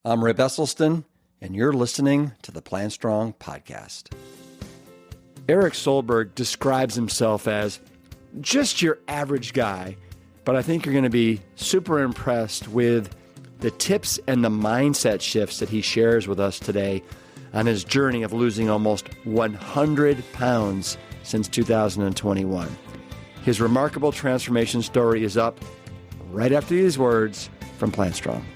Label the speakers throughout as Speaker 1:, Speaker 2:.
Speaker 1: I'm Rip Esselstyn, and you're listening to the Plant Strong podcast. Eric Soelberg describes himself as just your average guy, but I think you're going to be super impressed with the tips and the mindset shifts that he shares with us today on his journey of losing almost 100 pounds since 2021. His remarkable transformation story is up right after these words from Plant Strong.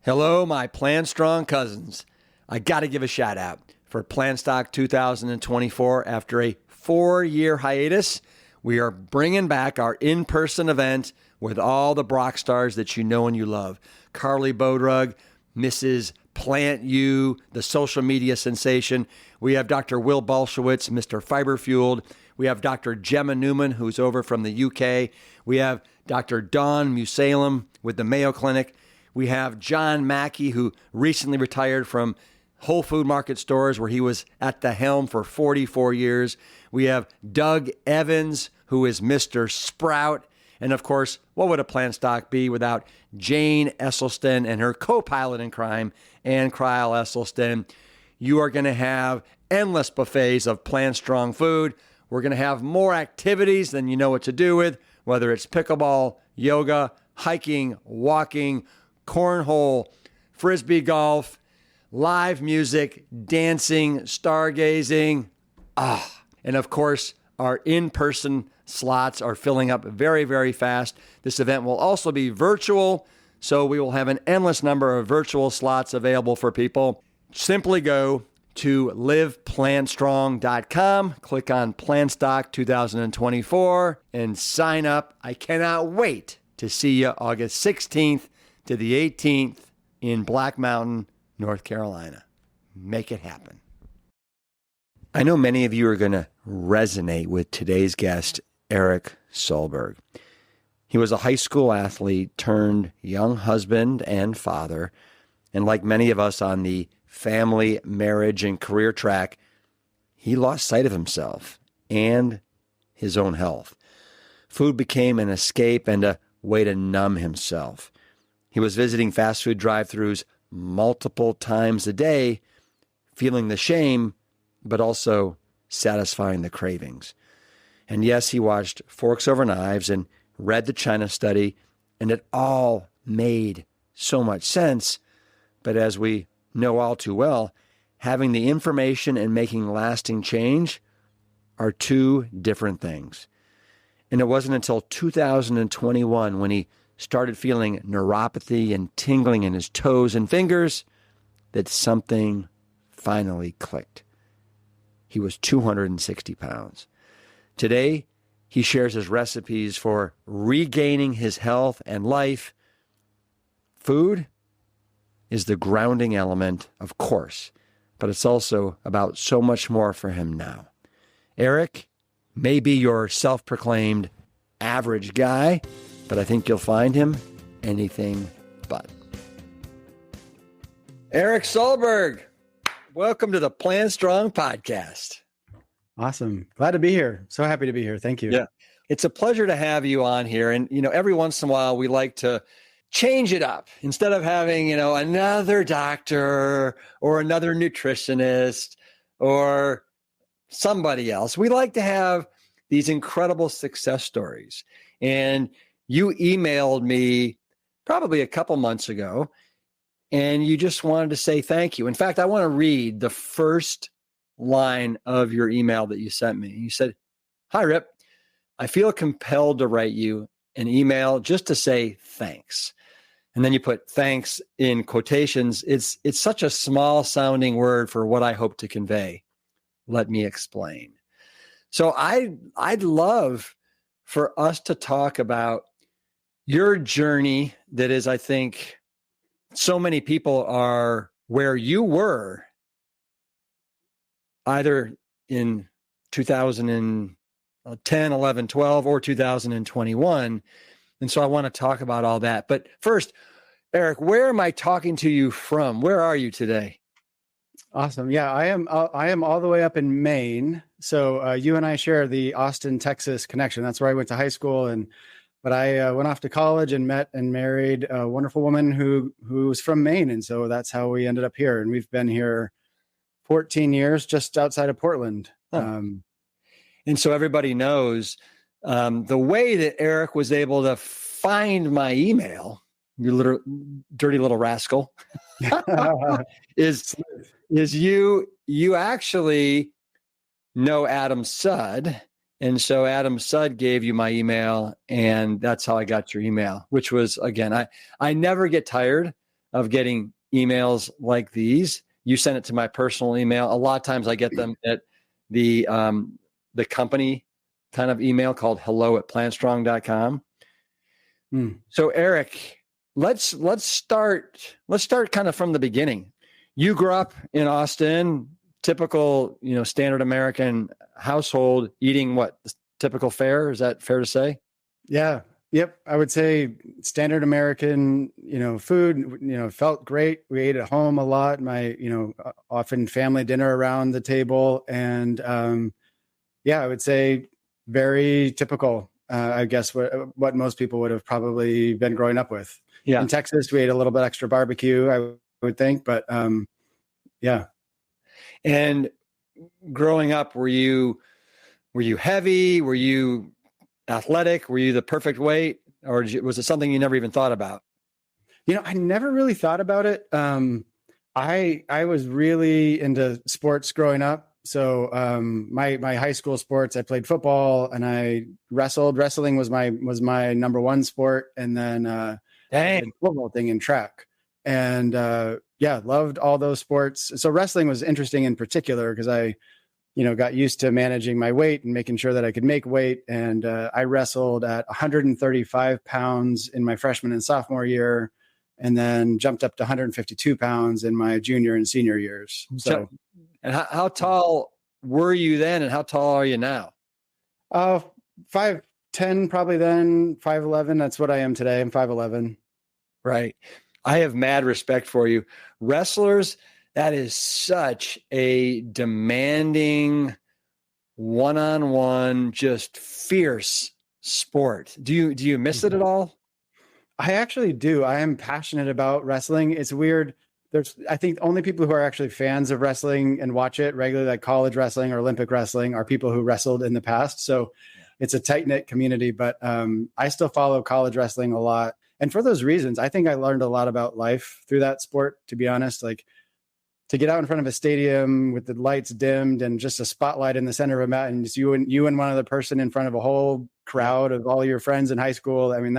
Speaker 1: Hello, my Plant Strong cousins. I got to give a shout out for Plant Stock 2024. After a 4-year hiatus, we are bringing back our in-person event with all the Brock stars that you know and you love. Carly Bodrug, Mrs. Plant U, the social media sensation. We have Dr. Will Bolshewitz, Mr. Fiber Fueled. We have Dr. Gemma Newman, who's over from the UK. We have Dr. Dawn Musalem with the Mayo Clinic. We have John Mackey, who recently retired from Whole Food Market stores, where he was at the helm for 44 years. We have Doug Evans, who is Mr. Sprout. And of course, what would a Plant Stock be without Jane Esselstyn and her co-pilot in crime, Ann Cryle Esselstyn? You are going to have endless buffets of Plant Strong food. We're going to have more activities than you know what to do with, whether it's pickleball, yoga, hiking, walking, cornhole, frisbee golf, live music, dancing, stargazing. And of course, our in-person slots are filling up very, very fast. This event will also be virtual, so we will have an endless number of virtual slots available for people. Simply go to liveplantstrong.com, click on Plant Stock 2024, and sign up. I cannot wait to see you August 16th to the 18th in Black Mountain, North Carolina. Make it happen. I know many of you are going to resonate with today's guest, Eric Soelberg. He was a high school athlete turned young husband and father, and like many of us on the family, marriage, and career track, he lost sight of himself and his own health. Food became an escape and a way to numb himself. He was visiting fast food drive-thrus multiple times a day, feeling the shame, but also satisfying the cravings. And yes, he watched Forks Over Knives and read the China study, and it all made so much sense. But as we know all too well, having the information and making lasting change are two different things. And it wasn't until 2021 when he started feeling neuropathy and tingling in his toes and fingers that something finally clicked. He was 260 pounds. Today, he shares his recipes for regaining his health and life. Food is the grounding element, of course, but it's also about so much more for him now. Eric may be your self-proclaimed average guy, but I think you'll find him anything but. Eric Soelberg, welcome to the Plant Strong podcast.
Speaker 2: Awesome. Glad to be here. So happy to be here. Thank you.
Speaker 1: Yeah, it's a pleasure to have you on here. And, every once in a while, we like to change it up. Instead of having, another doctor or another nutritionist or somebody else, we like to have these incredible success stories. And you emailed me probably a couple months ago, and you just wanted to say thank you. In fact, I want to read the first line of your email that you sent me. You said, "Hi, Rip. I feel compelled to write you an email just to say thanks." And then you put thanks in quotations. It's such a small sounding word for what I hope to convey. Let me explain. So I'd love for us to talk about your journey that is, I think, so many people are where you were either in 2010, 11, 12, or 2021. And so I want to talk about all that. But first, Eric, where am I talking to you from? Where are you today?
Speaker 2: Awesome. Yeah, I am all the way up in Maine. So you and I share the Austin, Texas connection. That's where I went to high school. And but I went off to college and met and married a wonderful woman who was from Maine. And so that's how we ended up here. And we've been here 14 years, just outside of Portland.
Speaker 1: Huh. And so everybody knows the way that Eric was able to find my email, you little dirty little rascal, is you actually know Adam Sud. And so Adam Sud gave you my email, and that's how I got your email, which was, again, I never get tired of getting emails like these. You send it to my personal email. A lot of times I get them at the company kind of email called hello@plantstrong.com. So Eric, let's start kind of from the beginning. You grew up in Austin, typical, standard American household, eating what, typical fare? Is that fair to say?
Speaker 2: Yeah. Yep. I would say standard American, food, felt great. We ate at home a lot. My, often family dinner around the table. And I would say very typical, I guess what most people would have probably been growing up with. Yeah. In Texas, we ate a little bit extra barbecue, I would think, but yeah.
Speaker 1: And growing up, were you heavy? Were you athletic? Were you the perfect weight? Or was it something you never even thought about?
Speaker 2: I never really thought about it. I was really into sports growing up. So my high school sports, I played football and I wrestled. Wrestling was my number one sport. And then football thing in track. And loved all those sports. So wrestling was interesting in particular because I got used to managing my weight and making sure that I could make weight. And I wrestled at 135 pounds in my freshman and sophomore year, and then jumped up to 152 pounds in my junior and senior years. So,
Speaker 1: and how tall were you then, and how tall are you now?
Speaker 2: 5'10", probably then, 5'11". That's what I am today. I'm 5'11".
Speaker 1: Right. I have mad respect for you. Wrestlers, that is such a demanding, one-on-one, just fierce sport. Do you miss it at all?
Speaker 2: I actually do. I am passionate about wrestling. It's weird. I think only people who are actually fans of wrestling and watch it regularly, like college wrestling or Olympic wrestling, are people who wrestled in the past. So it's a tight-knit community, but I still follow college wrestling a lot. And for those reasons, I think I learned a lot about life through that sport, to be honest. Like, to get out in front of a stadium with the lights dimmed and just a spotlight in the center of a mat, and just you and one other person in front of a whole crowd of all your friends in high school. I mean,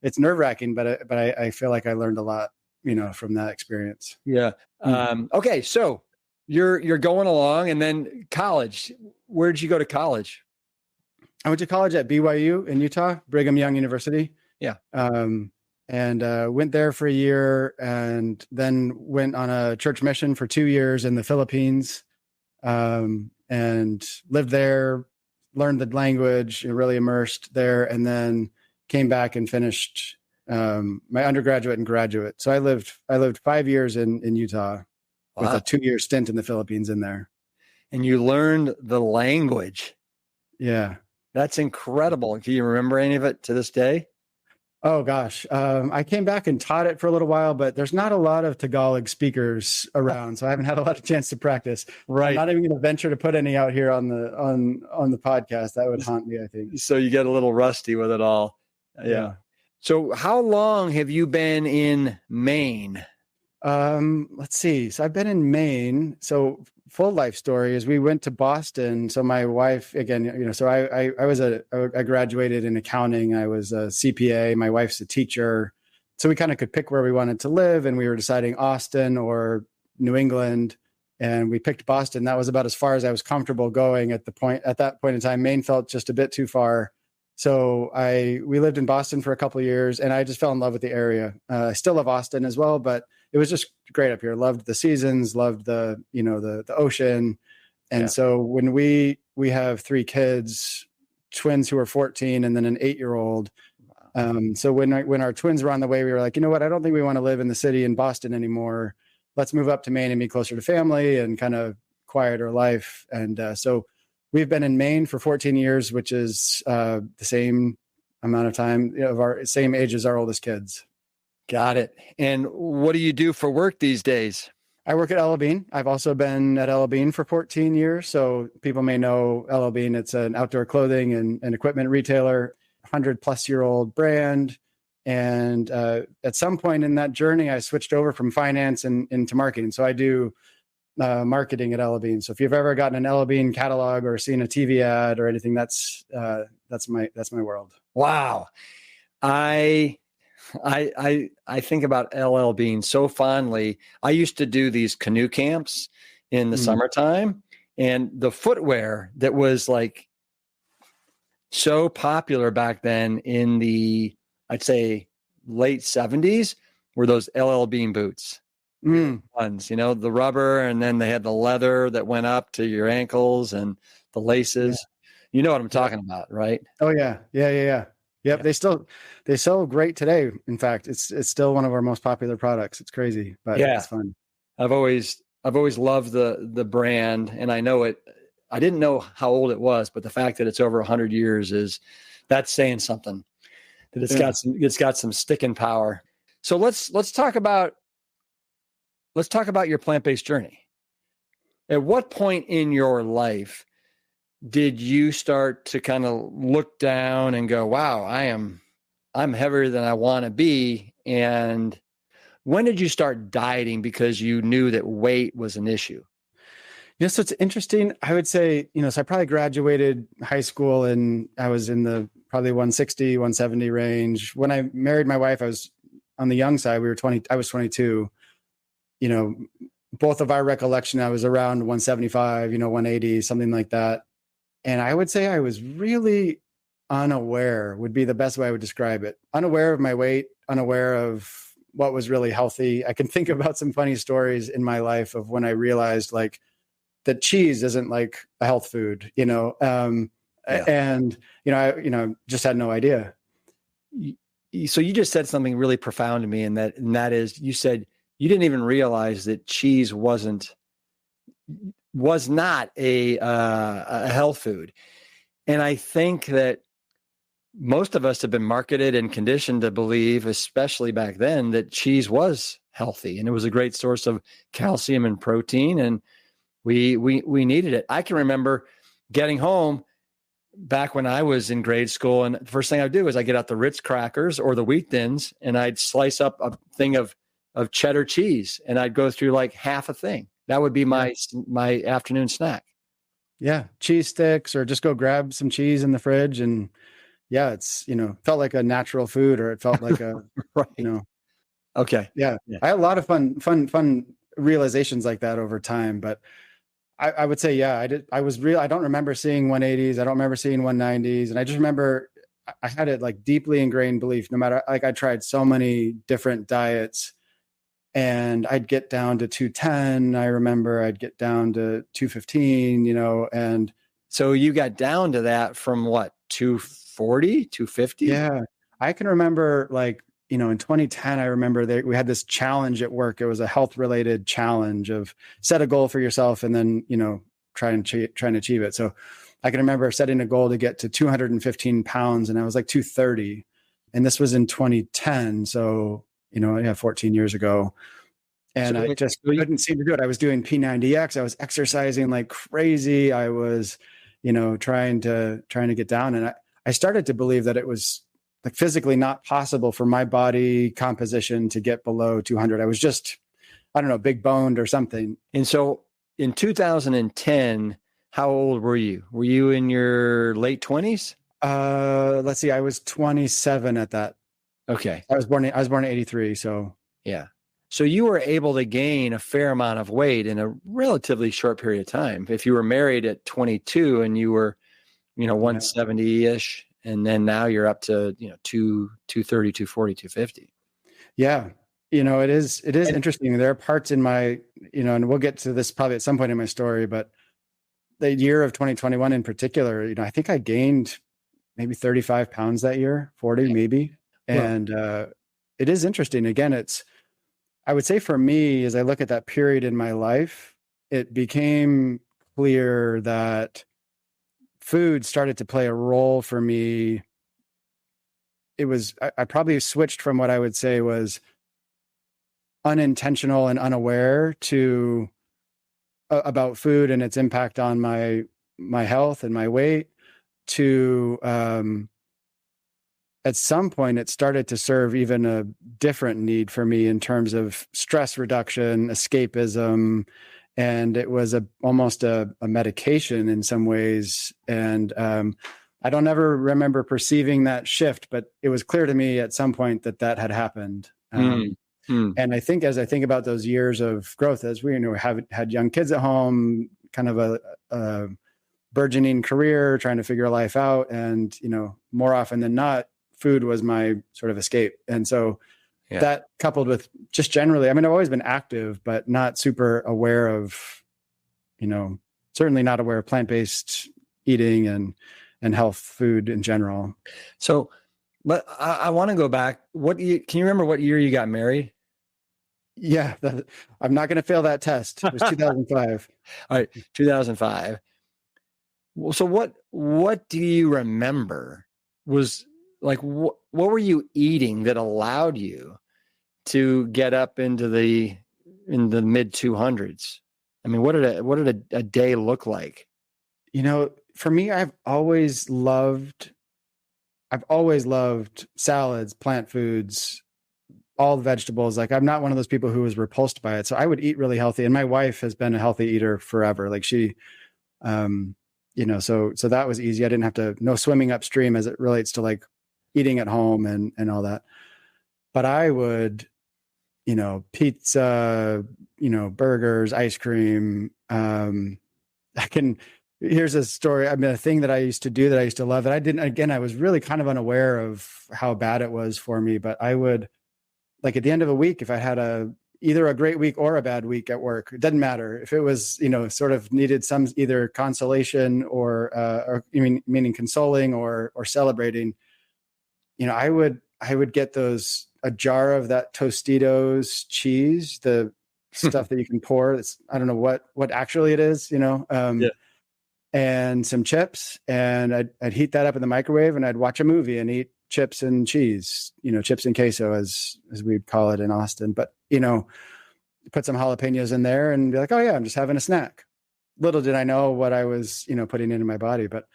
Speaker 2: it's nerve-wracking, but I feel like I learned a lot, from that experience.
Speaker 1: Yeah. Okay. So you're going along, and then college. Where did you go to college?
Speaker 2: I went to college at BYU in Utah, Brigham Young University.
Speaker 1: Yeah.
Speaker 2: And went there for a year, and then went on a church mission for 2 years in the Philippines, and lived there, learned the language, and really immersed there, and then came back and finished my undergraduate and graduate. So I lived 5 years in Utah. Wow. With a 2-year stint in the Philippines in there.
Speaker 1: And you learned the language.
Speaker 2: Yeah.
Speaker 1: That's incredible. Do you remember any of it to this day?
Speaker 2: Oh, gosh. I came back and taught it for a little while, but there's not a lot of Tagalog speakers around, so I haven't had a lot of chance to practice. Right. I'm not even going to venture to put any out here on the podcast. That would haunt me, I think. So
Speaker 1: you get a little rusty with it all. Yeah. So how long have you been in Maine?
Speaker 2: Let's see. So I've been in Maine. So full life story is we went to Boston. So my wife, again, so I graduated in accounting. I was a CPA. My wife's a teacher. So we kind of could pick where we wanted to live, and we were deciding Austin or New England, and we picked Boston. That was about as far as I was comfortable going at that point in time. Maine felt just a bit too far. So we lived in Boston for a couple of years, and I just fell in love with the area. I still love Austin as well, but it was just great up here. Loved the seasons, loved the ocean. And so when we have 3 kids, twins who are 14 and then an 8-year-old. So when our twins were on the way, we were like, you know what? I don't think we want to live in the city in Boston anymore. Let's move up to Maine and be closer to family and kind of quieter life. And so we've been in Maine for 14 years, which is the same amount of time, of our same age as our oldest kids.
Speaker 1: Got it. And what do you do for work these days?
Speaker 2: I work at L.L. Bean. I've also been at L.L. Bean for 14 years. So people may know L.L. Bean. It's an outdoor clothing and equipment retailer, 100-plus-year-old brand. And at some point in that journey, I switched over from finance and into marketing. So I do marketing at L.L. Bean. So if you've ever gotten an L.L. Bean catalog or seen a TV ad or anything, that's my world.
Speaker 1: Wow. I think about LL Bean so fondly. I used to do these canoe camps in the summertime, and the footwear that was like so popular back then in the, I'd say, late 70s were those LL Bean boots. Ones, the rubber, and then they had the leather that went up to your ankles and the laces. Yeah. You know what I'm talking about, right?
Speaker 2: Oh yeah. Yep. Yeah. They sell great today. In fact, it's still one of our most popular products. It's crazy, but it's fun.
Speaker 1: I've always loved the brand, and I know it. I didn't know how old it was, but the fact that it's over 100 years that's saying something. That it's got some sticking power. So let's talk about your plant-based journey. At what point in your life did you start to kind of look down and go, wow, I'm heavier than I want to be? And when did you start dieting because you knew that weight was an issue?
Speaker 2: So it's interesting. I would say, so I probably graduated high school and I was in the probably 160, 170 range. When I married my wife, I was on the young side. I was 22. Both of our recollection, I was around 175, 180, something like that. And I would say I was really unaware would be the best way I would describe it. Unaware of my weight, unaware of what was really healthy. I can think about some funny stories in my life of when I realized like that cheese isn't like a health food, and, I just had no idea.
Speaker 1: So you just said something really profound to me. And that is, you said you didn't even realize that cheese was not a health food. And I think that most of us have been marketed and conditioned to believe, especially back then, that cheese was healthy and it was a great source of calcium and protein, and we needed it. I can remember getting home back when I was in grade school, and the first thing I'd do is I get out the Ritz crackers or the Wheat Thins, and I'd slice up a thing of cheddar cheese, and I'd go through like half a thing. That would be my afternoon snack. Yeah.
Speaker 2: Cheese sticks, or just go grab some cheese in the fridge. And it's, felt like a natural food, or it felt like a,
Speaker 1: right. Okay.
Speaker 2: Yeah. I had a lot of fun realizations like that over time, but I would say, I don't remember seeing 180s. I don't remember seeing 190s. And I just remember I had it like deeply ingrained belief, no matter, like I tried so many different diets, and I'd get down to 210. I remember I'd get down to 215, and
Speaker 1: so you got down to that from what, 240, 250?
Speaker 2: Yeah. I can remember like, in 2010, I remember we had this challenge at work. It was a health related challenge of set a goal for yourself and then, try and achieve it. So I can remember setting a goal to get to 215 pounds, and I was like 230. And this was in 2010. So, 14 years ago. And I just couldn't seem to do it. I was doing P90X. I was exercising like crazy. I was, trying to get down. And I started to believe that it was like physically not possible for my body composition to get below 200. I was just, I don't know, big boned or something.
Speaker 1: And so in 2010, how old were you? Were you in your late 20s?
Speaker 2: Let's see. I was 27 at that.
Speaker 1: Okay.
Speaker 2: I was born in 83. So
Speaker 1: yeah. So you were able to gain a fair amount of weight in a relatively short period of time. If you were married at 22 and you were, 170-ish, and then now you're up to, 230, 240, 250.
Speaker 2: Yeah. It is interesting. There are parts in my, and we'll get to this probably at some point in my story, but the year of 2021 in particular, I think I gained maybe 35 pounds that year, 40 maybe. And it is interesting. Again, I would say for me, as I look at that period in my life, it became clear that food started to play a role for me I probably switched from what I would say was unintentional and unaware to about food and its impact on my health and my weight to at some point it started to serve even a different need for me in terms of stress reduction, escapism, and it was almost a medication in some ways. And I don't ever remember perceiving that shift, but it was clear to me at some point that had happened. And I think as I think about those years of growth, as we have had young kids at home, kind of a burgeoning career, trying to figure life out, and more often than not, food was my sort of escape. And so that coupled with just generally, I mean, I've always been active, but not super aware of, certainly not aware of plant-based eating and health food in general.
Speaker 1: So, but I want to go back. Can you remember what year you got married?
Speaker 2: Yeah, I'm not going to fail that test. It was 2005.
Speaker 1: All right, 2005. Well, so what do you remember was like, what were you eating that allowed you to get up in the mid 200s? I mean, what did a day look like?
Speaker 2: For me, I've always loved salads, plant foods, all the vegetables. Like, I'm not one of those people who was repulsed by it. So I would eat really healthy. And my wife has been a healthy eater forever. Like she, so that was easy. I didn't have to, no swimming upstream as it relates to like eating at home and all that. But I would, pizza, burgers, ice cream. Here's a story. I mean, a thing that I used to do that I used to love that I didn't, again, I was really kind of unaware of how bad it was for me, but I would, like, at the end of a week, if I had either a great week or a bad week at work, it doesn't matter if it was, sort of needed some either consolation or meaning consoling or celebrating, I would get a jar of that Tostitos cheese, the stuff that you can pour. I don't know what actually it is, and some chips, and I'd heat that up in the microwave, and I'd watch a movie and eat chips and cheese, chips and queso as we'd call it in Austin. But, put some jalapenos in there and be like, oh yeah, I'm just having a snack. Little did I know what I was, putting into my body. But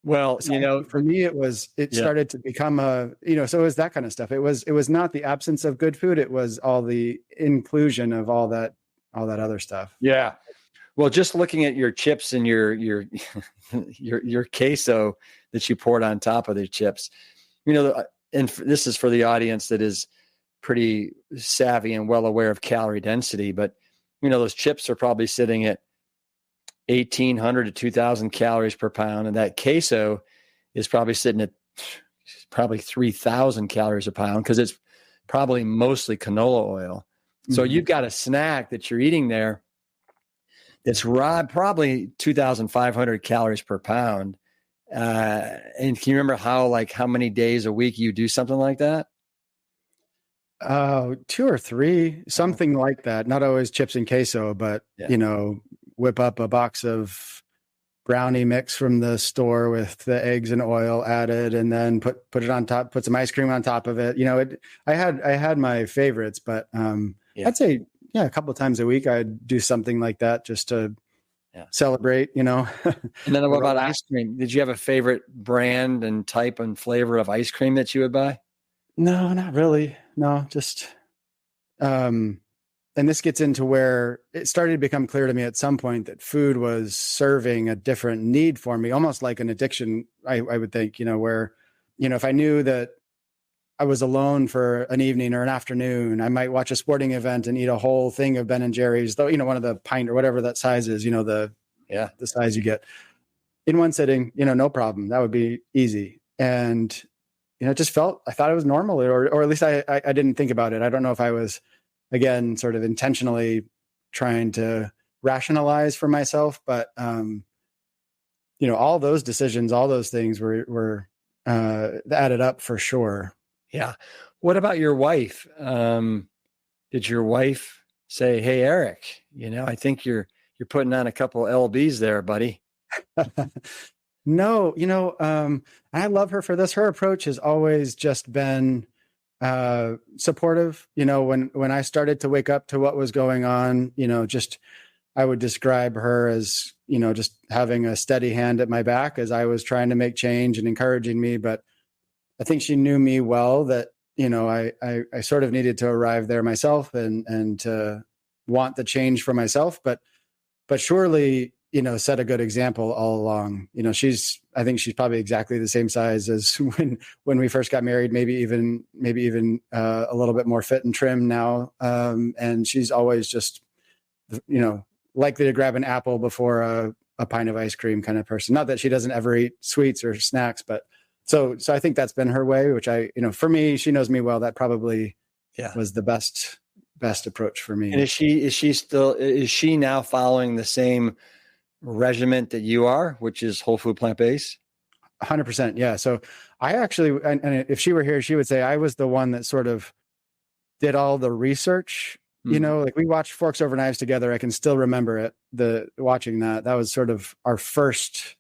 Speaker 1: well,
Speaker 2: for me, it started to become so it was that kind of stuff. It was not the absence of good food. It was all the inclusion of all that other stuff.
Speaker 1: Yeah. Well, just looking at your chips and your queso that you poured on top of the chips, and this is for the audience that is pretty savvy and well aware of calorie density, but those chips are probably sitting at 1,800 to 2,000 calories per pound, and that queso is probably sitting at probably 3,000 calories a pound because it's probably mostly canola oil. Mm-hmm. So you've got a snack that you're eating there that's probably 2,500 calories per pound. And can you remember how many days a week you do something like that?
Speaker 2: 2 or 3, something like that. Not always chips and queso, but whip up a box of brownie mix from the store with the eggs and oil added, and then put it on top, put some ice cream on top of it. I had my favorites, but I'd say, a couple of times a week I'd do something like that just to celebrate, And
Speaker 1: then what about ice cream? Did you have a favorite brand and type and flavor of ice cream that you would buy?
Speaker 2: No, not really. No, just, and this gets into where it started to become clear to me at some point that food was serving a different need for me, almost like an addiction, I would think, where, if I knew that I was alone for an evening or an afternoon, I might watch a sporting event and eat a whole thing of Ben and Jerry's, though, one of the pint or whatever that size is, the size you get in one sitting, no problem. That would be easy. And, it just I thought it was normal, or at least I didn't think about it. I don't know if I was, again, sort of intentionally trying to rationalize for myself, but, all those decisions, all those things were added up for sure.
Speaker 1: Yeah. What about your wife? Did your wife say, "Hey, Eric, I think you're putting on a couple LBs there, buddy"?
Speaker 2: No, I love her for this. Her approach has always just been supportive. When I started to wake up to what was going on, just I would describe her as, just having a steady hand at my back as I was trying to make change and encouraging me. But I think she knew me well, that, I sort of needed to arrive there myself and to want the change for myself, but surely, set a good example all along. I think she's probably exactly the same size as when we first got married, maybe even a little bit more fit and trim now. And she's always just, likely to grab an apple before a pint of ice cream kind of person. Not that she doesn't ever eat sweets or snacks, but so I think that's been her way, which for me, she knows me well. That probably was the best approach for me.
Speaker 1: And is she now following the same regiment that you are, which is whole food, plant-based?
Speaker 2: 100%. Yeah. So I actually, and if she were here, she would say I was the one that sort of did all the research. Like we watched Forks Over Knives together. I can still remember it. Watching that was sort of our first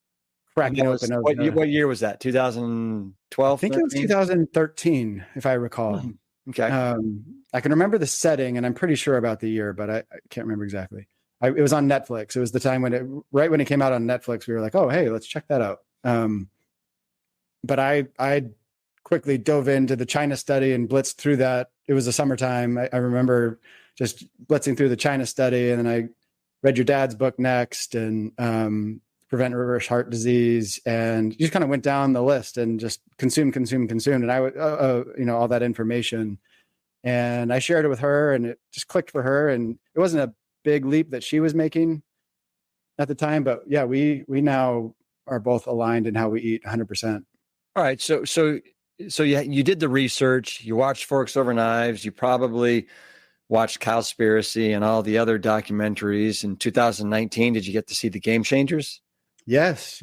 Speaker 2: cracking open.
Speaker 1: What year was that? 2012?
Speaker 2: I think 13? It was 2013, if I recall.
Speaker 1: Okay.
Speaker 2: I can remember the setting, and I'm pretty sure about the year, but I can't remember exactly. It was on Netflix. It was the time right when it came out on Netflix, we were like, oh, hey, let's check that out. But I quickly dove into the China study and blitzed through that. It was the summertime. I remember just blitzing through the China study, and then I read your dad's book next, and Prevent and Reverse Heart Disease, and you just kind of went down the list and just consumed. And I would, all that information, and I shared it with her, and it just clicked for her. And it wasn't a big leap that she was making at the time, but yeah, we now are both aligned in how we eat 100%.
Speaker 1: All right. So you did the research, you watched Forks Over Knives, you probably watched Cowspiracy and all the other documentaries. In 2019, did you get to see The Game Changers?
Speaker 2: Yes.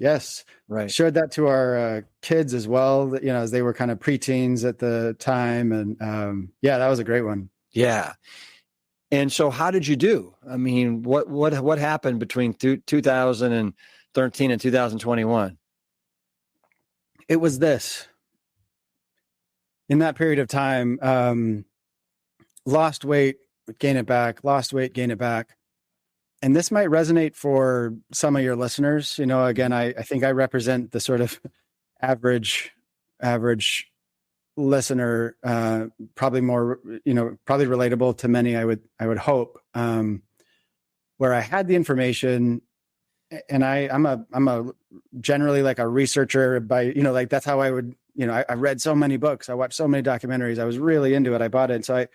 Speaker 2: Right. Showed that to our kids as well, as they were kind of preteens at the time. And that was a great one.
Speaker 1: Yeah. And so how did you do? I mean, what happened between 2013 and 2021?
Speaker 2: It was this. In that period of time, lost weight, gain it back, lost weight, gain it back. And this might resonate for some of your listeners. Again, I think I represent the sort of average listener, probably more, probably relatable to many, I would hope, where I had the information, and I'm a generally like a researcher by, like that's how I would, I read so many books, I watched so many documentaries, I was really into it, I bought it. So I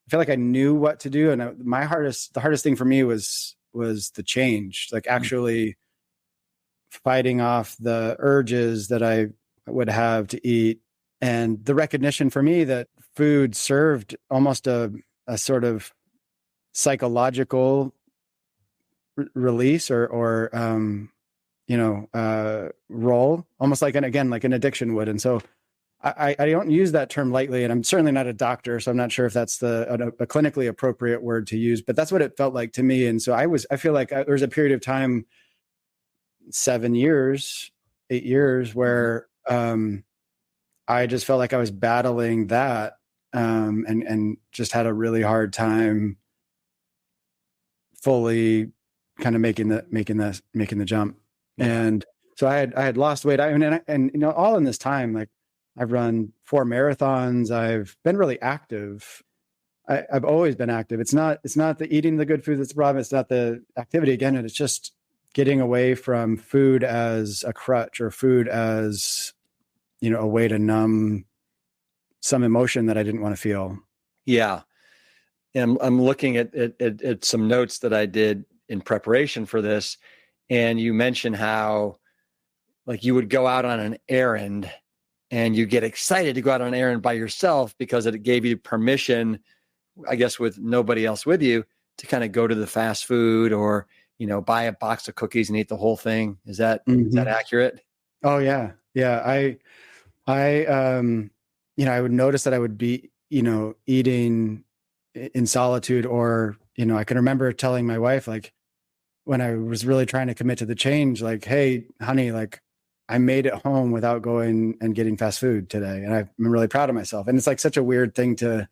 Speaker 2: feel like I knew what to do. And the hardest thing for me was the change, like actually fighting off the urges that I would have to eat. And the recognition for me that food served almost a sort of psychological release or role, almost like an addiction would. And so I don't use that term lightly, and I'm certainly not a doctor, so I'm not sure if that's a clinically appropriate word to use, but that's what it felt like to me. And so I feel like there was a period of time, 8 years, where I just felt like I was battling that, and just had a really hard time fully kind of making the jump. And so I had lost weight. I mean, and all in this time, like I've run 4 marathons. I've been really active. I've always been active. It's not the eating the good food that's the problem. It's not the activity again. And it's just getting away from food as a crutch or food as, a way to numb some emotion that I didn't want to feel.
Speaker 1: Yeah. And I'm looking at some notes that I did in preparation for this. And you mentioned how like you would go out on an errand and you get excited to go out on an errand by yourself because it gave you permission, I guess, with nobody else with you, to kind of go to the fast food or, buy a box of cookies and eat the whole thing. Is that accurate?
Speaker 2: Oh yeah. Yeah. I would notice that I would be, eating in solitude, or, I can remember telling my wife, like when I was really trying to commit to the change, like, hey, honey, like I made it home without going and getting fast food today. And I'm really proud of myself. And it's like such a weird thing to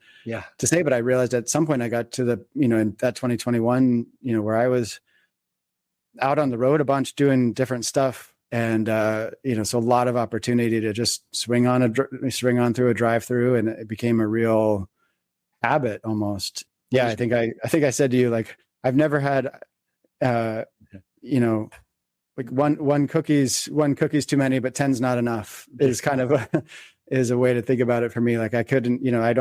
Speaker 2: say, but I realized at some point I got to the, in that 2021, where I was out on the road a bunch doing different stuff. And, so a lot of opportunity to just swing on through a drive-through, and it became a real habit almost. Yeah. I think I said to you, like, I've never had, like one cookie's too many, but 10's not enough is kind of is a way to think about it for me. Like I couldn't, I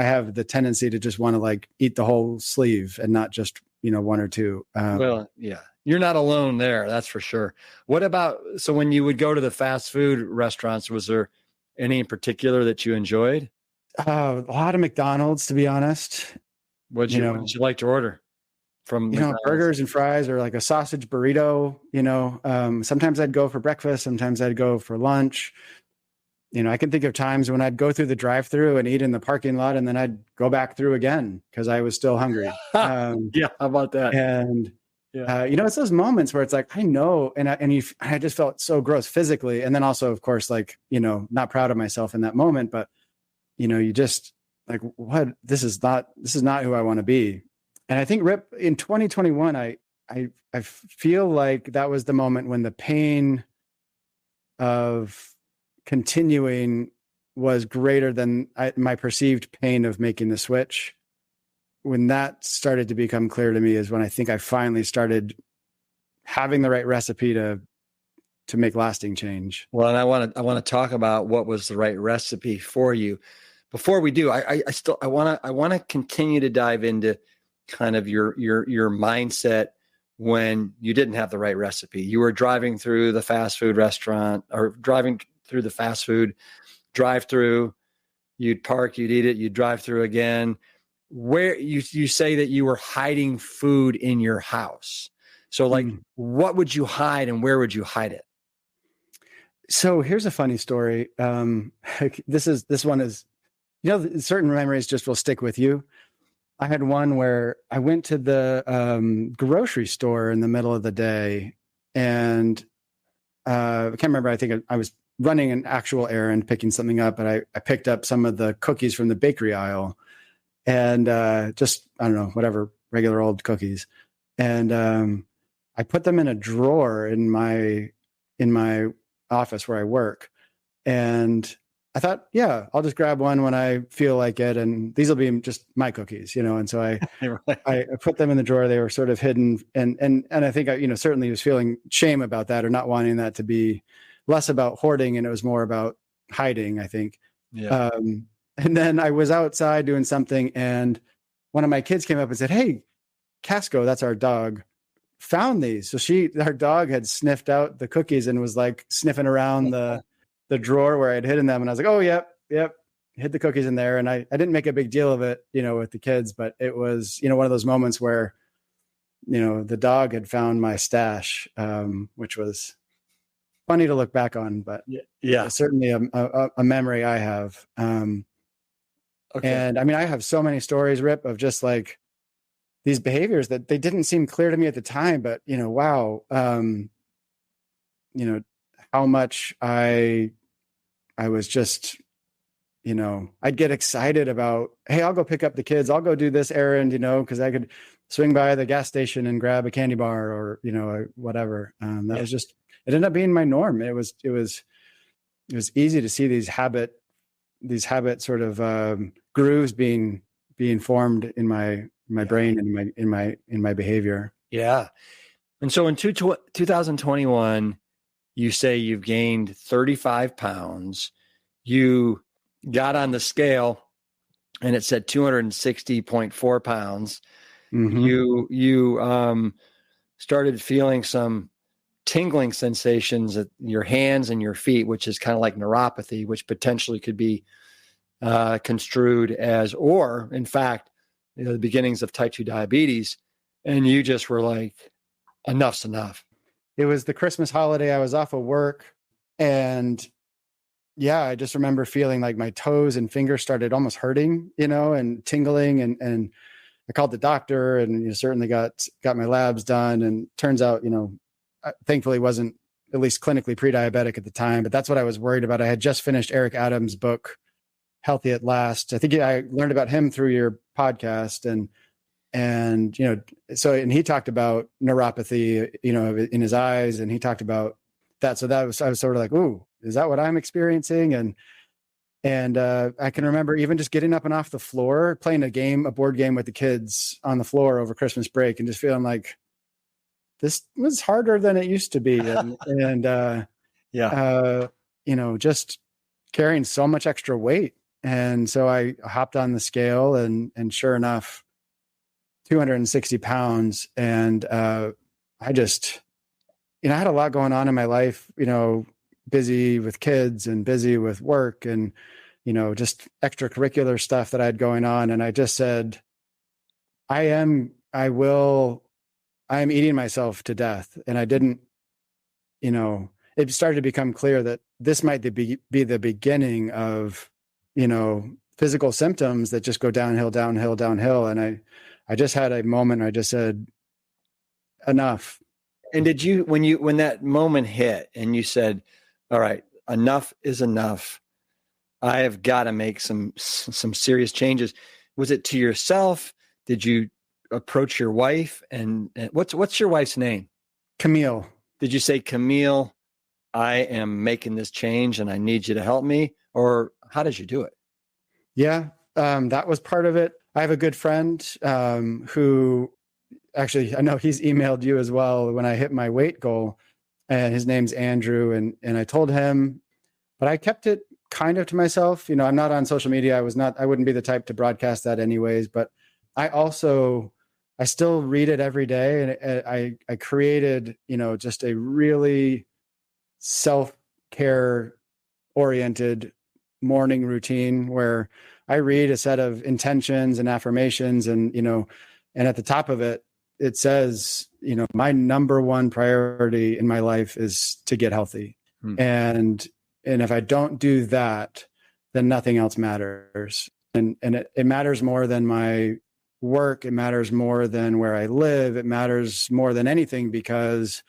Speaker 2: have the tendency to just want to like eat the whole sleeve and not just, one or two.
Speaker 1: Well, yeah, you're not alone there. That's for sure. What about, so when you would go to the fast food restaurants, was there any in particular that you enjoyed?
Speaker 2: A lot of McDonald's, to be honest.
Speaker 1: What did you like to order from
Speaker 2: burgers and fries, or like a sausage burrito? Sometimes I'd go for breakfast, sometimes I'd go for lunch. I can think of times when I'd go through the drive-thru and eat in the parking lot, and then I'd go back through again because I was still hungry.
Speaker 1: Yeah, how about that?
Speaker 2: And it's those moments where it's like, I know, and I just felt so gross physically, and then also, of course, like not proud of myself in that moment, but you just like, what? This is not who I want to be. And I think, Rip, in 2021, I feel like that was the moment when the pain of continuing was greater than my perceived pain of making the switch. When that started to become clear to me is when I think I finally started having the right recipe to make lasting change.
Speaker 1: Well, and I want to talk about what was the right recipe for you. Before we do, I want to continue to dive into kind of your mindset when you didn't have the right recipe. You were driving through the fast food restaurant, or driving through the fast food drive-through. You'd park, you'd eat it, you'd drive through again. Where you say that you were hiding food in your house. So like, what would you hide and where would you hide it?
Speaker 2: So here's a funny story. This one is, certain memories just will stick with you. I had one where I went to the grocery store in the middle of the day, and I can't remember. I think I was running an actual errand, picking something up, and I picked up some of the cookies from the bakery aisle, and just, I don't know, whatever, regular old cookies. And I put them in a drawer in my office where I work. And I thought, yeah, I'll just grab one when I feel like it, and these will be just my cookies, And so I put them in the drawer. They were sort of hidden, and I think I, certainly was feeling shame about that, or not wanting that to be less about hoarding, and it was more about hiding, I think.
Speaker 1: Yeah.
Speaker 2: And then I was outside doing something, and one of my kids came up and said, "Hey, Casco, that's our dog, found these." So our dog had sniffed out the cookies and was like sniffing around the drawer where I'd hidden them. And I was like, "Oh, yep. Hid the cookies in there." And I didn't make a big deal of it, with the kids, but it was, one of those moments where, the dog had found my stash, which was funny to look back on, but certainly a memory I have.
Speaker 1: Okay.
Speaker 2: And I mean, I have so many stories, Rip, of just like these behaviors that they didn't seem clear to me at the time, but wow. How much I was just, I'd get excited about, hey, I'll go pick up the kids. I'll go do this errand, because I could swing by the gas station and grab a candy bar, or, whatever. That was just, it ended up being my norm. It was easy to see these habit sort of grooves being formed in my brain and in my behavior.
Speaker 1: Yeah. And so in 2021, you say you've gained 35 pounds. You got on the scale and it said 260.4 pounds. Mm-hmm. You started feeling some tingling sensations at your hands and your feet, which is kind of like neuropathy, which potentially could be construed as, or in fact, the beginnings of type 2 diabetes. And you just were like, enough's enough.
Speaker 2: It was the Christmas holiday. I was off of work, and I just remember feeling like my toes and fingers started almost hurting, and tingling, and I called the doctor, and certainly got my labs done, and turns out, thankfully it at least clinically pre-diabetic at the time, but that's what I was worried about. I had just finished Eric Adams' book, Healthy at Last. I think I learned about him through your podcast, and he talked about neuropathy, in his eyes, and he talked about that. So I was sort of like, ooh, is that what I'm experiencing? And I can remember even just getting up and off the floor, playing a board game with the kids on the floor over Christmas break, and just feeling like this was harder than it used to be. Just carrying so much extra weight. And so I hopped on the scale and sure enough, 260 pounds. And I just, I had a lot going on in my life, busy with kids and busy with work and, just extracurricular stuff that I had going on. And I just said, I am eating myself to death. And I didn't, it started to become clear that this might be the beginning of, physical symptoms that just go downhill. And I just had a moment where I just said, enough.
Speaker 1: And did you, when that moment hit and you said, all right, enough is enough, I have got to make some serious changes. Was it to yourself? Did you approach your wife? And what's your wife's name?
Speaker 2: Camille.
Speaker 1: Did you say, Camille, I am making this change and I need you to help me? Or how did you do it?
Speaker 2: Yeah, that was part of it. I have a good friend who actually, I know he's emailed you as well when I hit my weight goal, and his name's Andrew. And I told him, but I kept it kind of to myself. I'm not on social media. I wouldn't be the type to broadcast that anyways, but I still read it every day. And I created, just a really self-care oriented morning routine where I read a set of intentions and affirmations and at the top of it, it says, my number one priority in my life is to get healthy. And if I don't do that, then nothing else matters. And it matters more than my work. It matters more than where I live. It matters more than anything, because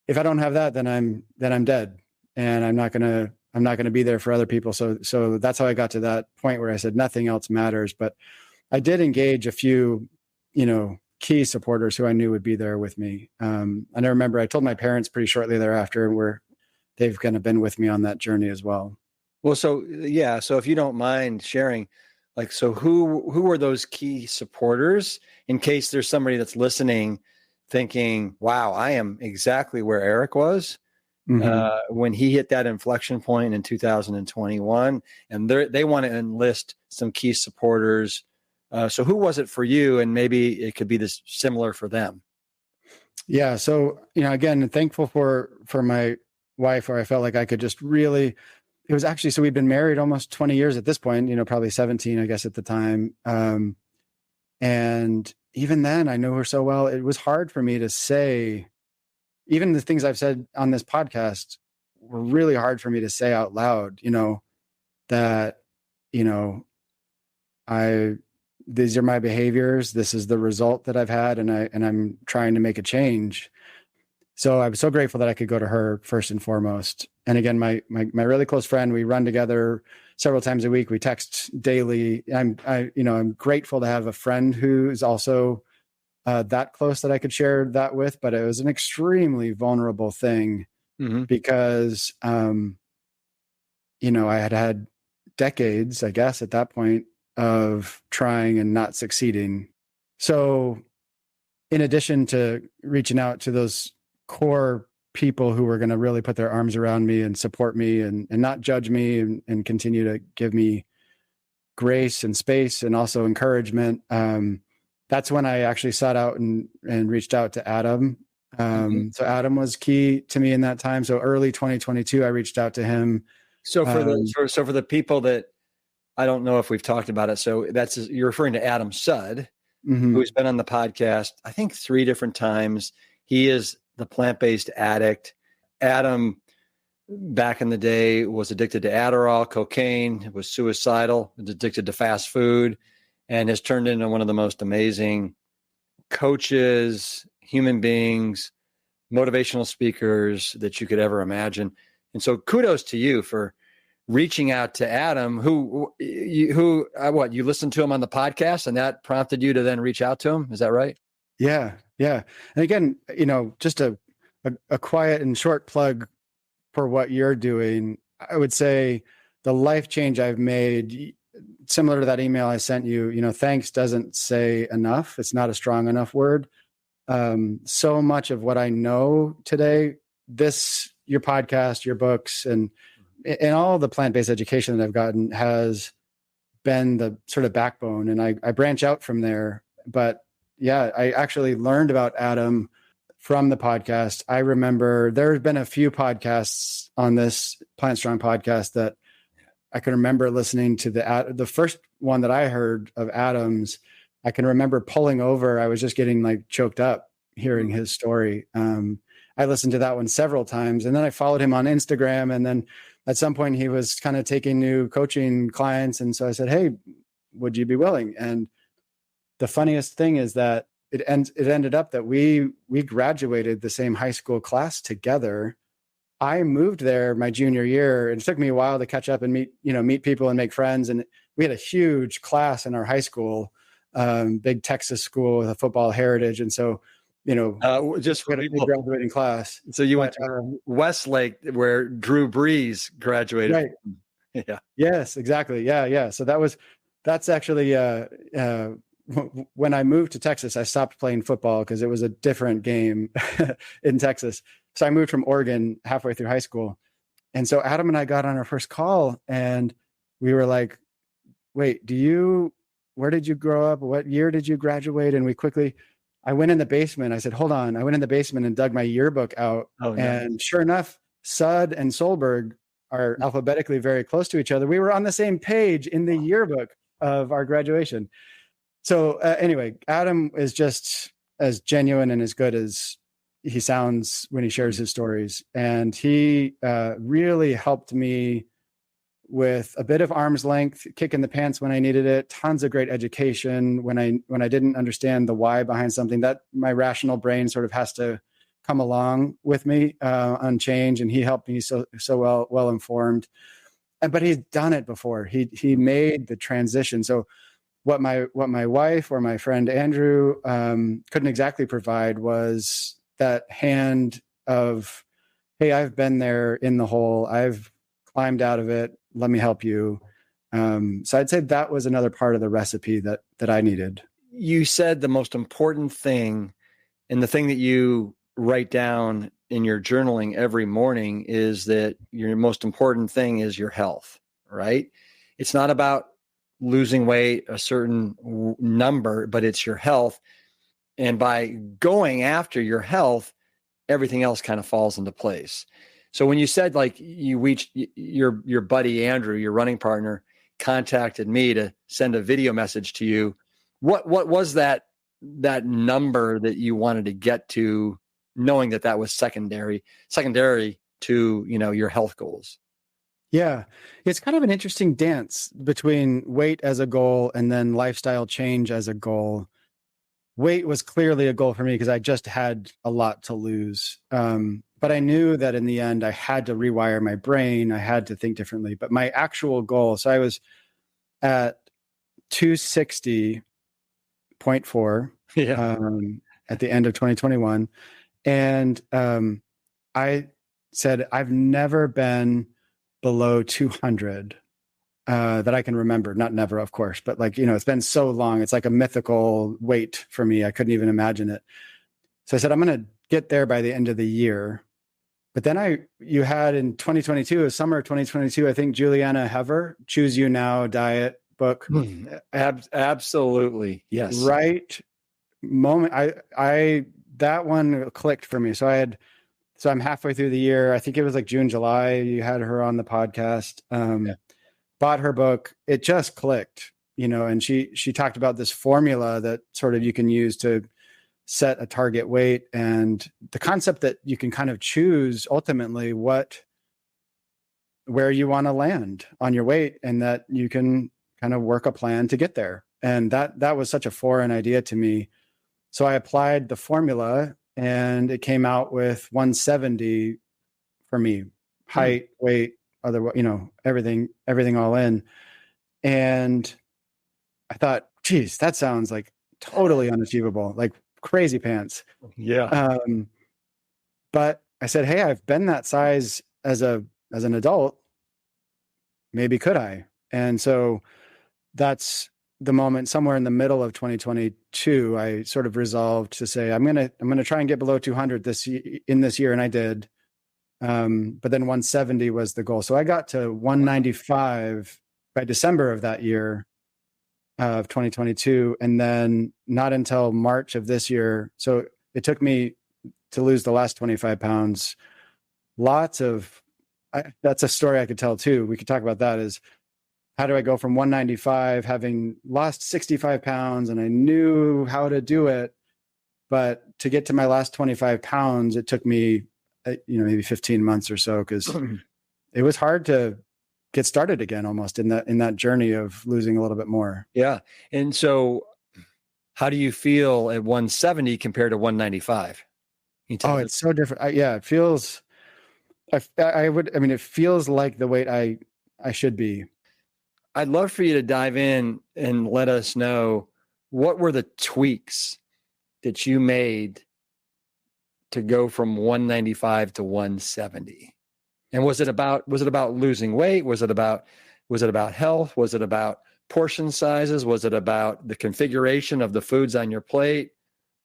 Speaker 2: if I don't have that, then I'm dead, and I'm not going to be there for other people. So that's how I got to that point where I said nothing else matters. But I did engage a few, key supporters who I knew would be there with me. And I remember I told my parents pretty shortly thereafter, where they've kind of been with me on that journey as well.
Speaker 1: Well, so if you don't mind sharing, so who were those key supporters, in case there's somebody that's listening thinking, wow, I am exactly where Eric was when he hit that inflection point in 2021, and they want to enlist some key supporters. So who was it for you? And maybe it could be this similar for them.
Speaker 2: Yeah. So, again, thankful for my wife, where I felt like I could just really, it was actually, so we'd been married almost 20 years at this point, probably 17, I guess, at the time. And even then I knew her so well, it was hard for me to say, even the things I've said on this podcast were really hard for me to say out loud, that, these are my behaviors. This is the result that I've had. And I'm trying to make a change. So I was so grateful that I could go to her first and foremost. And again, my really close friend, we run together several times a week. We text daily. I'm grateful to have a friend who's also that close that I could share that with, but it was an extremely vulnerable thing because, I had decades, I guess, at that point of trying and not succeeding. So in addition to reaching out to those core people who were going to really put their arms around me and support me and not judge me and continue to give me grace and space and also encouragement, that's when I actually sought out and reached out to Adam. So Adam was key to me in that time. So early 2022, I reached out to him.
Speaker 1: So for the people that, I don't know if we've talked about it. So you're referring to Adam Sud, who's been on the podcast, I think 3 different times. He is the plant-based addict. Adam, back in the day, was addicted to Adderall, cocaine, was suicidal, was addicted to fast food, and has turned into one of the most amazing coaches, human beings, motivational speakers that you could ever imagine. And so kudos to you for reaching out to Adam, who you listened to him on the podcast and that prompted you to then reach out to him. Is that right?
Speaker 2: Yeah. Yeah. And again, just a quiet and short plug for what you're doing. I would say the life change I've made, similar to that email I sent you, thanks doesn't say enough. It's not a strong enough word. So much of what I know today, your podcast, your books, and all the plant-based education that I've gotten has been the sort of backbone. And I branch out from there. But yeah, I actually learned about Adam from the podcast. I remember there have been a few podcasts on this Plant Strong podcast that I can remember listening to. The first one that I heard of Adam's, I can remember pulling over. I was just getting like choked up hearing his story. I listened to that one several times, and then I followed him on Instagram. And then at some point he was kind of taking new coaching clients. And so I said, "Hey, would you be willing?" And the funniest thing is that it ended up that we graduated the same high school class together. I moved there my junior year, and it took me a while to catch up and meet people and make friends. And we had a huge class in our high school, big Texas school with a football heritage. And so,
Speaker 1: just
Speaker 2: we had a big graduating class.
Speaker 1: So you went to Westlake, where Drew Brees graduated.
Speaker 2: Right.
Speaker 1: Yeah.
Speaker 2: Yes, exactly. Yeah. So that's actually, when I moved to Texas, I stopped playing football because it was a different game in Texas. So I moved from Oregon halfway through high school. And so Adam and I got on our first call and we were like, "Wait, where did you grow up? What year did you graduate?" And I went in the basement. I said, "Hold on." I went in the basement and dug my yearbook out. Oh, nice. And sure enough, Sud and Soelberg are alphabetically very close to each other. We were on the same page in the yearbook of our graduation. So anyway, Adam is just as genuine and as good as he sounds when he shares his stories. And he really helped me with a bit of arm's length, kick in the pants when I needed it, tons of great education when I didn't understand the why behind something. That my rational brain sort of has to come along with me on change. And he helped me so well informed. But he's done it before. He made the transition. So what my wife or my friend Andrew couldn't exactly provide was that hand of, "Hey, I've been there in the hole. I've climbed out of it. Let me help you." So I'd say that was another part of the recipe that I needed.
Speaker 1: You said the most important thing, and the thing that you write down in your journaling every morning is that your most important thing is your health, right? It's not about losing weight, a certain number, but it's your health. And by going after your health, everything else kind of falls into place. So when you said like you reached your buddy, Andrew, your running partner, contacted me to send a video message to you, what was that number that you wanted to get to, knowing that was secondary to, your health goals?
Speaker 2: Yeah, it's kind of an interesting dance between weight as a goal and then lifestyle change as a goal. Weight was clearly a goal for me because I just had a lot to lose. But I knew that in the end, I had to rewire my brain. I had to think differently. But my actual goal, so I was at 260.4 at the end of 2021. And I said, I've never been below 200 that I can remember. Not never, of course, but it's been so long. It's like a mythical weight for me. I couldn't even imagine it. So I said, I'm going to get there by the end of the year. But then you had in 2022, summer of 2022, I think Juliana Hever, Choose You Now diet book.
Speaker 1: Absolutely. Yes.
Speaker 2: Right moment. That one clicked for me. So I'm halfway through the year. I think it was like June, July. You had her on the podcast. Bought her book. It just clicked, and she talked about this formula that sort of you can use to set a target weight, and the concept that you can kind of choose ultimately where you want to land on your weight, and that you can kind of work a plan to get there. And that was such a foreign idea to me. So I applied the formula and it came out with 170 for me, height, weight, everything all in. And I thought, geez, that sounds like totally unachievable, like crazy pants.
Speaker 1: Yeah.
Speaker 2: But I said, hey, I've been that size as an adult. Maybe could I? And so that's the moment, somewhere in the middle of 2022, I sort of resolved to say, I'm gonna try and get below 200 this year, and I did. But then 170 was the goal. So I got to 195 by December of that year of 2022, and then not until March of this year. So it took me to lose the last 25 pounds. That's a story I could tell too. We could talk about that. Is how do I go from 195, having lost 65 pounds, and I knew how to do it, but to get to my last 25 pounds, it took me, maybe 15 months or so, because it was hard to get started again, almost in that journey of losing a little bit more.
Speaker 1: Yeah. And so how do you feel at 170 compared to 195?
Speaker 2: It's so different. It feels, it feels like the weight I should be.
Speaker 1: I'd love for you to dive in and let us know, what were the tweaks that you made to go from 195 to 170? And was it about losing weight? Was it about health? Was it about portion sizes? Was it about the configuration of the foods on your plate?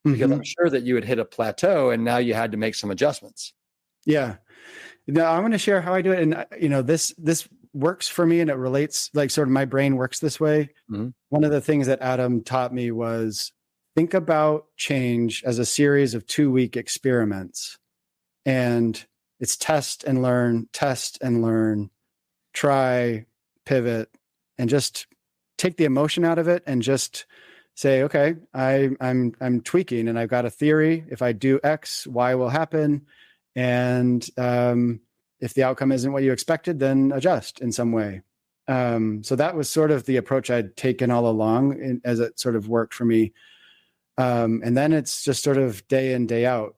Speaker 1: Because I'm sure that you had hit a plateau and now you had to make some adjustments.
Speaker 2: Yeah. Now I'm going to share how I do it. And, this works for me, and it relates, like, sort of my brain works this way. Mm-hmm. One of the things that Adam taught me was think about change as a series of 2-week experiments. And it's test and learn, try, pivot, and just take the emotion out of it and just say, okay, I'm tweaking, and I've got a theory. If I do X, Y will happen. And if the outcome isn't what you expected, then adjust in some way. So that was sort of the approach I'd taken all along, as it sort of worked for me. And then it's just sort of day in, day out.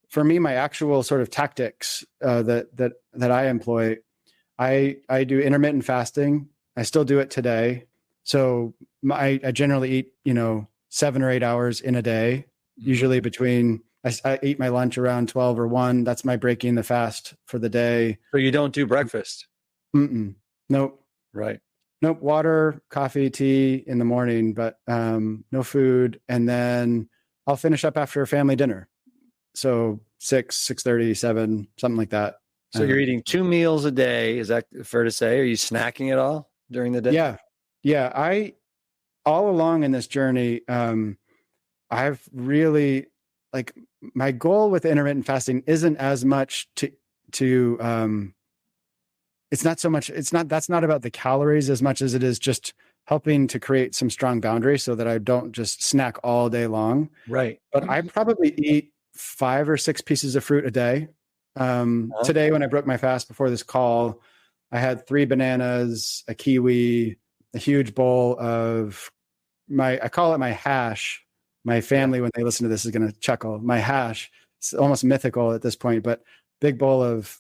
Speaker 2: For me, my actual sort of tactics that I employ, I do intermittent fasting. I still do it today. So I generally eat, 7 or 8 hours in a day, usually between, I eat my lunch around 12 or 1. That's my breaking the fast for the day.
Speaker 1: So you don't do breakfast?
Speaker 2: Nope.
Speaker 1: Right.
Speaker 2: Nope. Water, coffee, tea in the morning, but no food. And then I'll finish up after a family dinner. So 6:30, 7, something like that.
Speaker 1: So you're eating 2 meals a day. Is that fair to say? Are you snacking at all during the day?
Speaker 2: Yeah. I, all along in this journey, I've really, like, my goal with intermittent fasting isn't as much to it's not so much, that's not about the calories as much as it is just helping to create some strong boundaries so that I don't just snack all day long.
Speaker 1: Right.
Speaker 2: But I probably eat 5 or 6 pieces of fruit a day. Today, when I broke my fast before this call, I had 3 bananas, a kiwi, a huge bowl of I call it my hash. My family, when they listen to this, is going to chuckle. My hash, it's almost mythical at this point, but big bowl of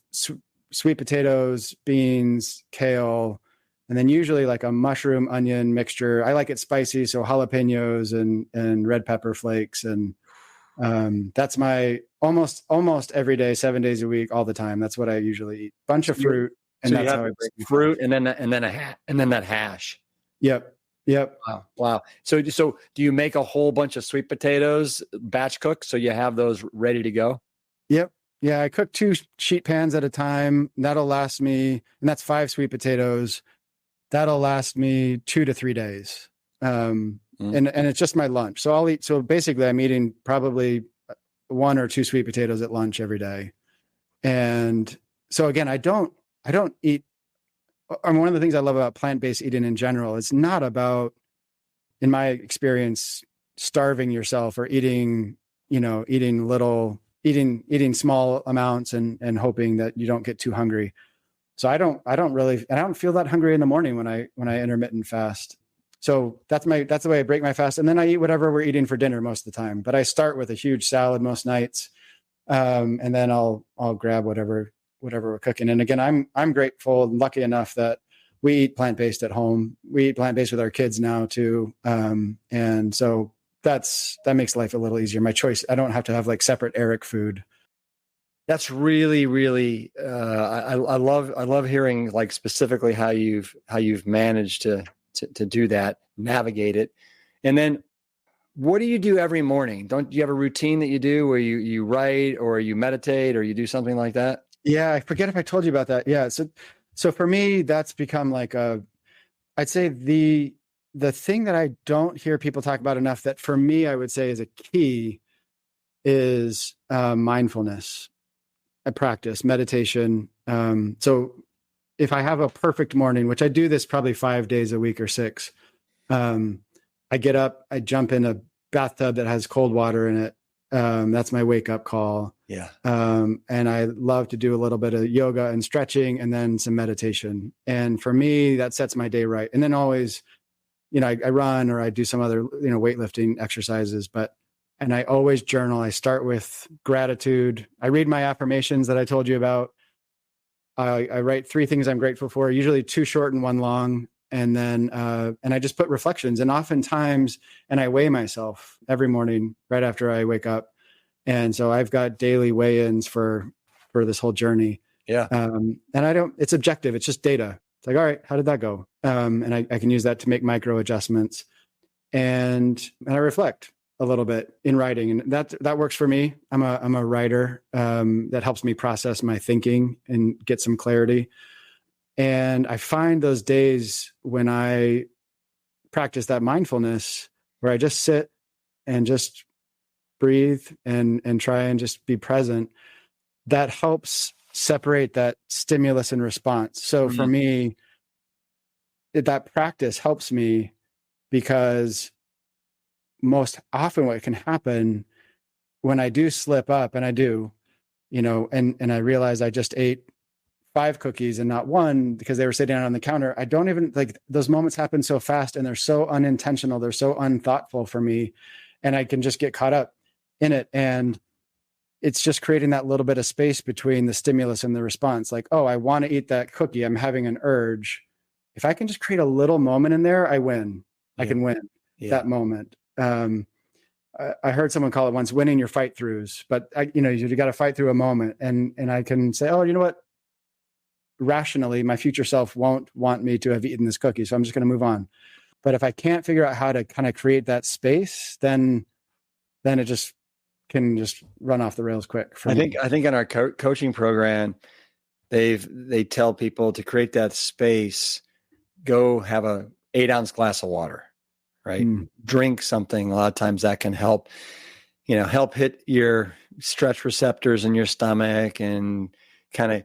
Speaker 2: sweet potatoes, beans, kale, and then usually like a mushroom onion mixture. I like it spicy, so jalapenos and red pepper flakes. And that's my almost every day, 7 days a week, all the time. That's what I usually eat. Bunch of fruit. And
Speaker 1: so
Speaker 2: that's
Speaker 1: how I break fruit and then that hash.
Speaker 2: Yep.
Speaker 1: Wow. So do you make a whole bunch of sweet potatoes batch cook so you have those ready to go?
Speaker 2: Yep. Yeah, I cook 2 sheet pans at a time. That'll last me, and that's 5 sweet potatoes. That'll last me 2 to 3 days. And it's just my lunch. So I'll eat. So basically, I'm eating probably 1 or 2 sweet potatoes at lunch every day. And so again, I don't eat. One of the things I love about plant-based eating in general, it's not about, in my experience, starving yourself or eating small amounts and hoping that you don't get too hungry. So I don't feel that hungry in the morning when I intermittent fast. So that's the way I break my fast. And then I eat whatever we're eating for dinner most of the time. But I start with a huge salad most nights. And then I'll grab whatever we're cooking. And again, I'm grateful and lucky enough that we eat plant-based at home. We eat plant-based with our kids now too. And so that makes life a little easier. My choice, I don't have to have like separate Eric food.
Speaker 1: That's really, really, I love hearing like specifically how you've managed to do that, navigate it. And then what do you do every morning? Don't you have a routine that you do where you write or you meditate or you do something like that?
Speaker 2: Yeah. I forget if I told you about that. Yeah. So for me, that's become like I'd say the thing that I don't hear people talk about enough that for me, I would say is a key is mindfulness. I practice meditation. So if I have a perfect morning, which I do this probably 5 days a week or 6, I get up, I jump in a bathtub that has cold water in it. That's my wake up call.
Speaker 1: Yeah.
Speaker 2: And I love to do a little bit of yoga and stretching and then some meditation. And for me, that sets my day right. And then always, I run or I do some other, weightlifting exercises, and I always journal. I start with gratitude. I read my affirmations that I told you about. I write 3 things I'm grateful for, usually 2 short and 1 long. And then, and I just put reflections, and oftentimes, and I weigh myself every morning right after I wake up. And so I've got daily weigh-ins for this whole journey.
Speaker 1: Yeah.
Speaker 2: And it's objective. It's just data. It's like, all right, how did that go? And I can use that to make micro adjustments, and I reflect a little bit in writing, and that works for me. I'm a writer. That helps me process my thinking and get some clarity. And I find those days when I practice that mindfulness, where I just sit and just breathe and try and just be present, that helps separate that stimulus and response. So for me, that practice helps me, because most often what can happen when I do slip up, and I do, and I realize I just ate 5 cookies and not 1 because they were sitting out on the counter. I don't even, like, those moments happen so fast, and they're so unintentional. They're so unthoughtful for me. And I can just get caught up in it. And it's just creating that little bit of space between the stimulus and the response. Like, oh, I want to eat that cookie. I'm having an urge. If I can just create a little moment in there, I win. Yeah. I can win that moment. I heard someone call it once winning your fight-throughs, but you got to fight through a moment. And I can say, oh, you know what? Rationally, my future self won't want me to have eaten this cookie, so I'm just going to move on. But if I can't figure out how to kind of create that space, then it just can just run off the rails quick. I
Speaker 1: think in our coaching program, they tell people to create that space. Go have a 8-ounce glass of water, right? Drink something. A lot of times that can help hit your stretch receptors in your stomach and kind of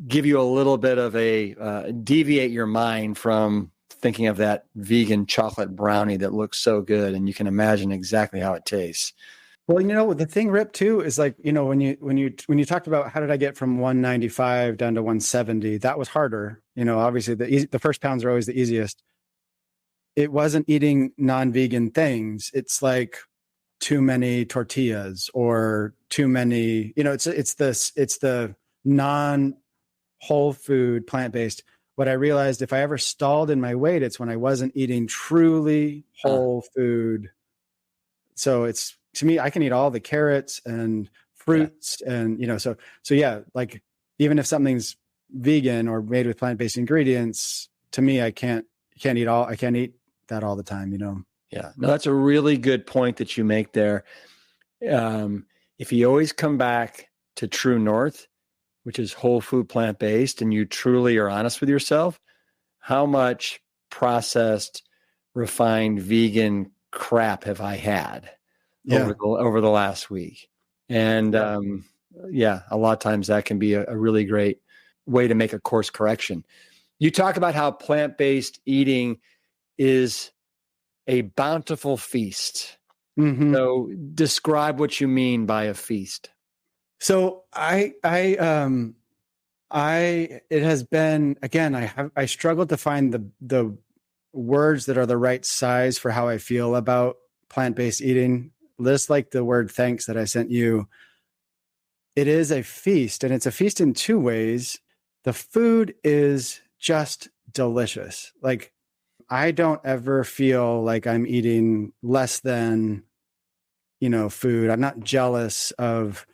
Speaker 1: give you a little bit of a deviate your mind from thinking of that vegan chocolate brownie that looks so good, and you can imagine exactly how it tastes.
Speaker 2: Well, the thing, Rip, too, is like, when you talked about how did I get from 195 down to 170, that was harder. Obviously the first pounds are always the easiest. It wasn't eating non-vegan things. It's like too many tortillas or too many, it's the non-whole food, plant-based. What I realized, if I ever stalled in my weight, it's when I wasn't eating truly whole food. So it's, to me, I can eat all the carrots and fruits and, so yeah, like even if something's vegan or made with plant-based ingredients, to me, I can't eat that all the time,
Speaker 1: Yeah, no, that's a really good point that you make there. If you always come back to true north, which is whole food, plant-based, and you truly are honest with yourself, how much processed, refined, vegan crap have I had over the last week? And a lot of times that can be a really great way to make a course correction. You talk about how plant-based eating is a bountiful feast. Mm-hmm. So describe what you mean by a feast.
Speaker 2: So it has been, again, I struggled to find the words that are the right size for how I feel about plant-based eating. Just like the word thanks that I sent you, it is a feast, and it's a feast in two ways. The food is just delicious. Like, I don't ever feel like I'm eating less than, food. I'm not jealous of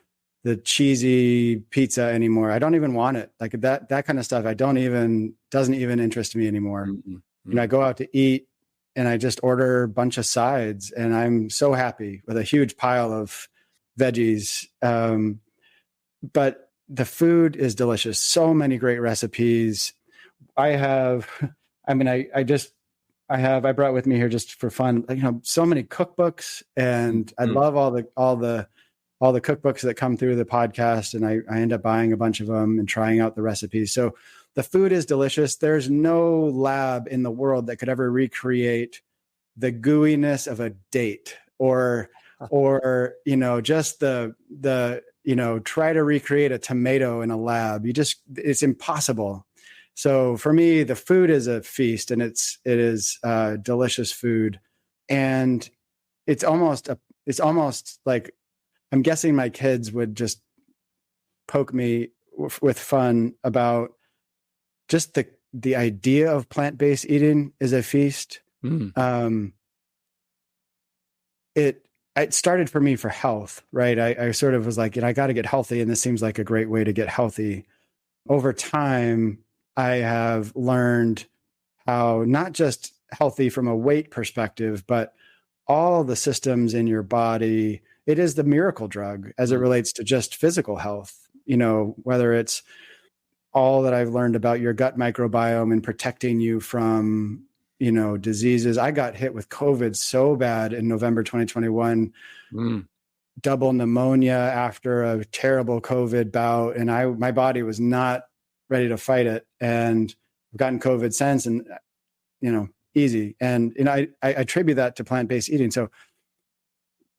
Speaker 2: the cheesy pizza anymore. I don't even want it. Like that kind of stuff. Doesn't even interest me anymore.
Speaker 1: Mm-hmm.
Speaker 2: I go out to eat and I just order a bunch of sides, and I'm so happy with a huge pile of veggies. But the food is delicious. So many great recipes. I brought with me here just for fun, so many cookbooks, and I love all the cookbooks that come through the podcast, and I end up buying a bunch of them and trying out the recipes. So the food is delicious. There's no lab in the world that could ever recreate the gooiness of a date or just the try to recreate a tomato in a lab. It's impossible. So for me, the food is a feast, and it is delicious food. And it's almost like, I'm guessing my kids would just poke me with fun about just the idea of plant-based eating is a feast. It started for me for health, right? I sort of was like, I got to get healthy, and this seems like a great way to get healthy. Over time, I have learned how not just healthy from a weight perspective, but all the systems in your body. It is the miracle drug as it relates to just physical health, whether it's all that I've learned about your gut microbiome and protecting you from, diseases. I got hit with COVID so bad in November 2021, double pneumonia after a terrible COVID bout. And my body was not ready to fight it. And I've gotten COVID since, and, easy. And, I attribute that to plant-based eating.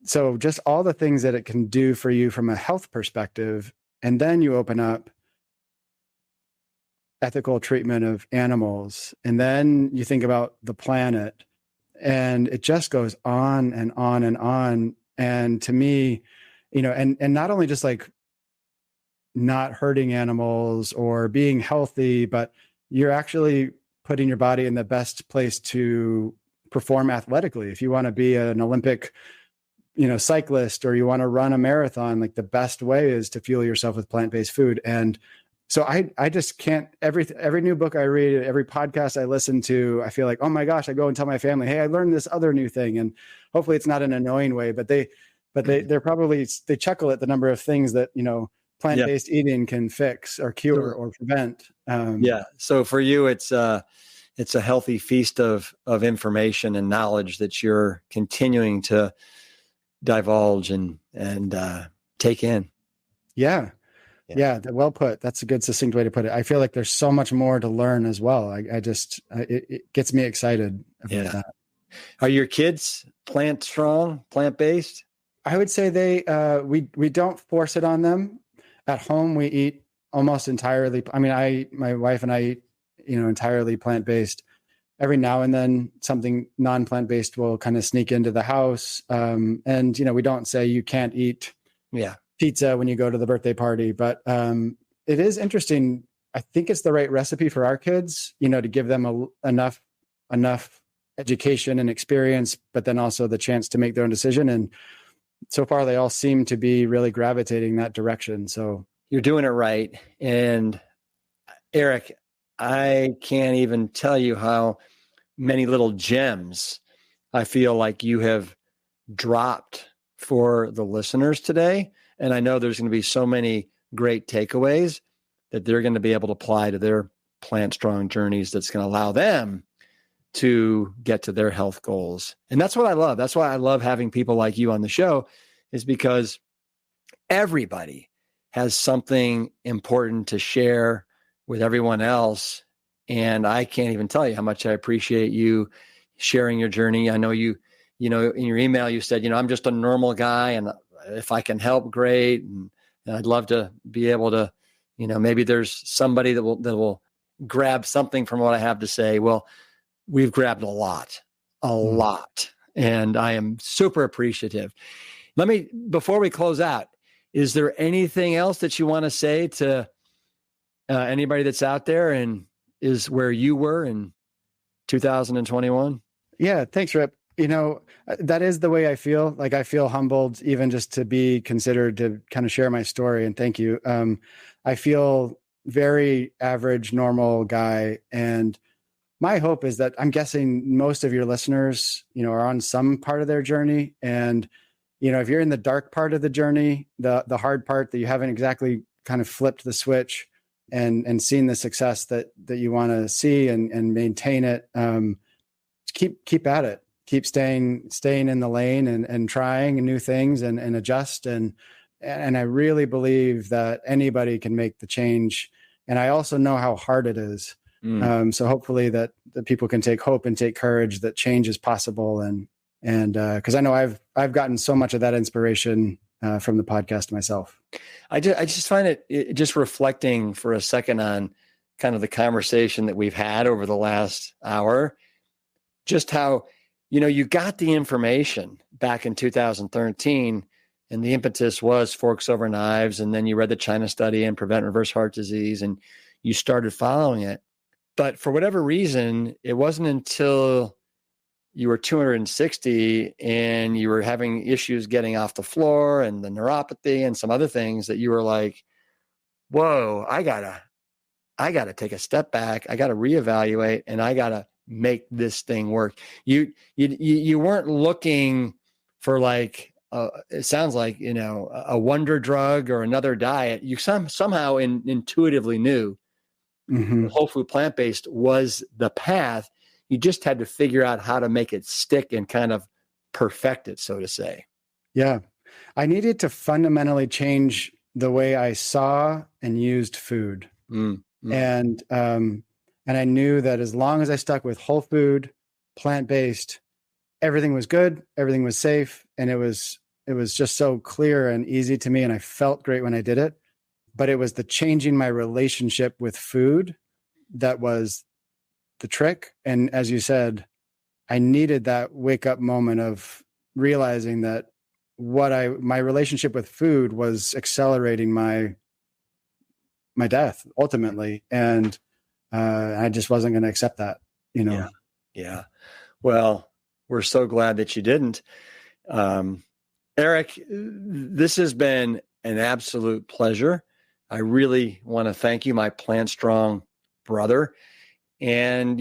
Speaker 2: So just all the things that it can do for you from a health perspective. And then you open up ethical treatment of animals. And then you think about the planet, and it just goes on and on and on. And to me, and not only just like not hurting animals or being healthy, but you're actually putting your body in the best place to perform athletically. If you want to be an Olympic cyclist, or you want to run a marathon, like the best way is to fuel yourself with plant-based food. And so I just can't, every new book I read, every podcast I listen to, I feel like, oh my gosh, I go and tell my family, hey, I learned this other new thing. And hopefully it's not an annoying way, but they chuckle at the number of things that, plant-based eating can fix or cure or prevent.
Speaker 1: So for you, it's a healthy feast of information and knowledge that you're continuing to divulge and take in.
Speaker 2: Yeah, well put. That's a good succinct way to put it. I feel like there's so much more to learn as well. It gets me excited about that.
Speaker 1: Are your kids plant-based? I
Speaker 2: would say we don't force it on them. At home, we eat almost entirely. I mean, my wife and I eat, entirely plant-based. Every now and then something non-plant-based will kind of sneak into the house. And, we don't say you can't eat pizza when you go to the birthday party, but it is interesting. I think it's the right recipe for our kids, to give them enough education and experience, but then also the chance to make their own decision. And so far they all seem to be really gravitating that direction. So
Speaker 1: you're doing it right. And Eric, I can't even tell you how many little gems I feel like you have dropped for the listeners today. And I know there's going to be so many great takeaways that they're going to be able to apply to their plant strong journeys. That's going to allow them to get to their health goals. And that's what I love. That's why I love having people like you on the show, is because everybody has something important to share with everyone else. And I can't even tell you how much I appreciate you sharing your journey. I know in your email, you said, I'm just a normal guy, and if I can help, great. And I'd love to be able to, maybe there's somebody that will grab something from what I have to say. Well, we've grabbed a lot. And I am super appreciative. Before we close out, is there anything else that you want to say to anybody that's out there and is where you were in 2021?
Speaker 2: Yeah, thanks, Rip. That is the way I feel. Like, I feel humbled even just to be considered to kind of share my story. And thank you. I feel very average, normal guy. And my hope is that I'm guessing most of your listeners, are on some part of their journey. And, if you're in the dark part of the journey, the hard part that you haven't exactly kind of flipped the switch and seen the success that you want to see and maintain it, keep at it. Keep staying in the lane and trying new things and adjust. And I really believe that anybody can make the change. And I also know how hard it is. So hopefully that people can take hope and take courage that change is possible. And because I know I've gotten so much of that inspiration from the podcast myself.
Speaker 1: I just find it just reflecting for a second on kind of the conversation that we've had over the last hour, just how, you got the information back in 2013 and the impetus was forks over knives. And then you read the China study and prevent reverse heart disease and you started following it. But for whatever reason, it wasn't until you were 260 and you were having issues getting off the floor and the neuropathy and some other things that you were like, whoa, I gotta take a step back. I got to reevaluate and I got to make this thing work. You weren't looking for like, it sounds like, a wonder drug or another diet. You somehow intuitively knew whole food plant-based was the path. You just had to figure out how to make it stick and kind of perfect it, so to say.
Speaker 2: Yeah. I needed to fundamentally change the way I saw and used food. And I knew that as long as I stuck with whole food, plant-based, everything was good, everything was safe. And it was just so clear and easy to me. And I felt great when I did it. But it was the changing my relationship with food that was the trick. And as you said, I needed that wake up moment of realizing that my relationship with food was accelerating my death ultimately. And I just wasn't going to accept that,
Speaker 1: Yeah. Well, we're so glad that you didn't. Eric, this has been an absolute pleasure. I really want to thank you, my Plant Strong brother. And,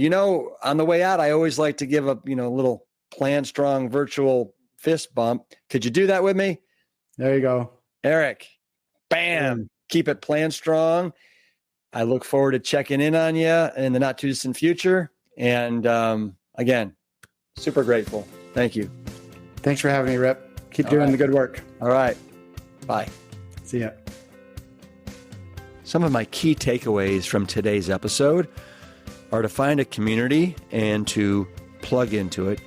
Speaker 1: on the way out, I always like to give a, little Plant Strong virtual fist bump. Could you do that with me?
Speaker 2: There you go.
Speaker 1: Eric, bam, keep it Plant Strong. I look forward to checking in on you in the not too distant future. And again, super grateful. Thank you.
Speaker 2: Thanks for having me, Rip. Keep doing the good work.
Speaker 1: All right. Bye.
Speaker 2: See ya.
Speaker 1: Some of my key takeaways from today's episode are to find a community and to plug into it,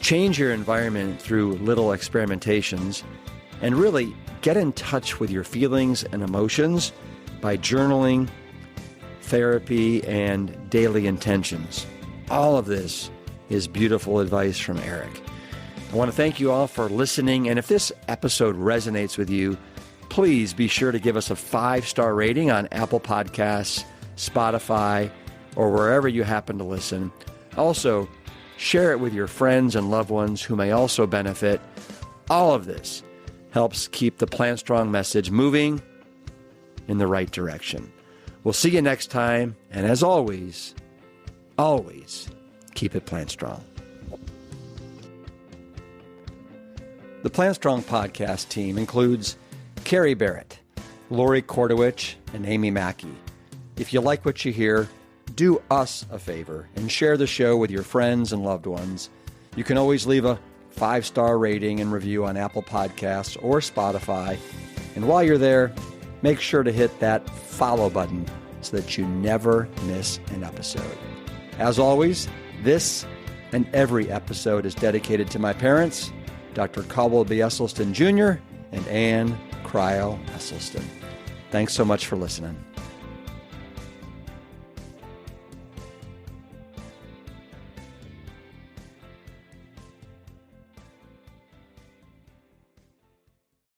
Speaker 1: change your environment through little experimentations, and really get in touch with your feelings and emotions by journaling, therapy, and daily intentions. All of this is beautiful advice from Eric. I want to thank you all for listening, and if this episode resonates with you, please be sure to give us a 5-star rating on Apple Podcasts, Spotify, or wherever you happen to listen. Also, share it with your friends and loved ones who may also benefit. All of this helps keep the Plant Strong message moving in the right direction. We'll see you next time, and as always, keep it Plant Strong. The Plant Strong podcast team includes Carrie Barrett, Lori Kordowich, and Amy Mackey. If you like what you hear, do us a favor and share the show with your friends and loved ones. You can always leave a 5-star rating and review on Apple Podcasts or Spotify. And while you're there, make sure to hit that follow button so that you never miss an episode. As always, this and every episode is dedicated to my parents, Dr. Caldwell B. Esselstyn Jr. and Anne Cryo Esselstyn. Thanks so much for listening.